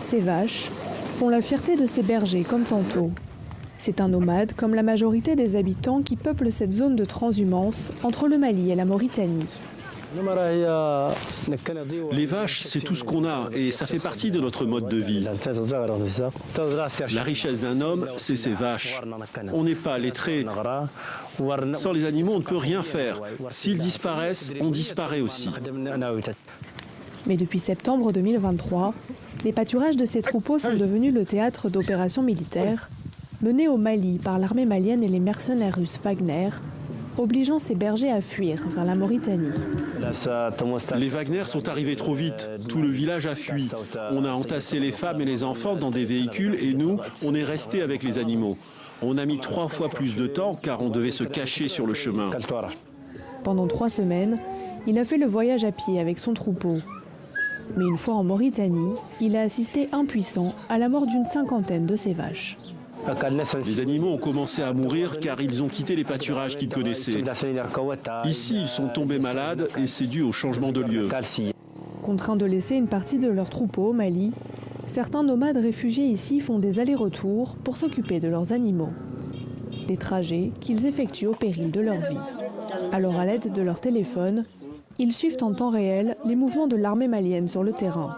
Ces vaches font la fierté de ces bergers comme tantôt. C'est un nomade comme la majorité des habitants qui peuplent cette zone de transhumance entre le Mali et la Mauritanie. Les vaches, c'est tout ce qu'on a et ça fait partie de notre mode de vie. La richesse d'un homme, c'est ses vaches. On n'est pas lettré. Sans les animaux, on ne peut rien faire. S'ils disparaissent, on disparaît aussi. Mais depuis septembre 2023, les pâturages de ces troupeaux sont devenus le théâtre d'opérations militaires menées au Mali par l'armée malienne et les mercenaires russes Wagner, obligeant ces bergers à fuir vers la Mauritanie. Les Wagner sont arrivés trop vite. Tout le village a fui. On a entassé les femmes et les enfants dans des véhicules et nous, on est restés avec les animaux. On a mis 3 fois plus de temps car on devait se cacher sur le chemin. Pendant 3 semaines, il a fait le voyage à pied avec son troupeau. Mais une fois en Mauritanie, il a assisté impuissant à la mort d'une 50aine de ses vaches. Les animaux ont commencé à mourir car ils ont quitté les pâturages qu'ils connaissaient. Ici, ils sont tombés malades et c'est dû au changement de lieu. Contraints de laisser une partie de leur troupeau au Mali, certains nomades réfugiés ici font des allers-retours pour s'occuper de leurs animaux. Des trajets qu'ils effectuent au péril de leur vie. Alors à l'aide de leur téléphone, ils suivent en temps réel les mouvements de l'armée malienne sur le terrain.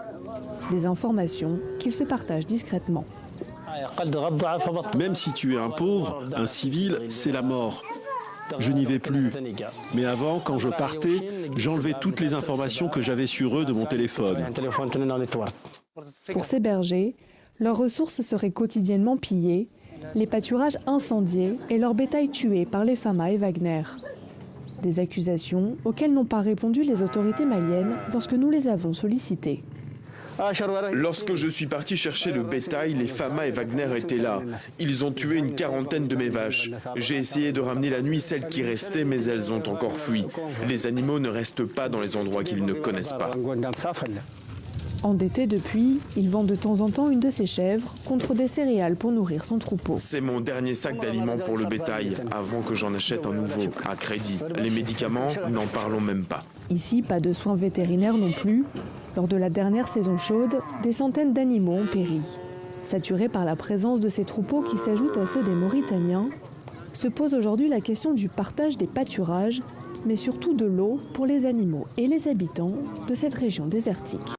Des informations qu'ils se partagent discrètement. Même si tu es un pauvre, un civil, c'est la mort. Je n'y vais plus. Mais avant, quand je partais, j'enlevais toutes les informations que j'avais sur eux de mon téléphone. Pour ces bergers, leurs ressources seraient quotidiennement pillées, les pâturages incendiés et leur bétail tué par les FAMA et Wagner. Des accusations auxquelles n'ont pas répondu les autorités maliennes lorsque nous les avons sollicitées. Lorsque je suis parti chercher le bétail, les FAMA et Wagner étaient là. Ils ont tué une 40aine de mes vaches. J'ai essayé de ramener la nuit celles qui restaient, mais elles ont encore fui. Les animaux ne restent pas dans les endroits qu'ils ne connaissent pas. Endetté depuis, il vend de temps en temps une de ses chèvres contre des céréales pour nourrir son troupeau. C'est mon dernier sac d'aliments pour le bétail, avant que j'en achète un nouveau, à crédit. Les médicaments, n'en parlons même pas. Ici, pas de soins vétérinaires non plus. Lors de la dernière saison chaude, des centaines d'animaux ont péri. Saturés par la présence de ces troupeaux qui s'ajoutent à ceux des Mauritaniens, se pose aujourd'hui la question du partage des pâturages, mais surtout de l'eau pour les animaux et les habitants de cette région désertique.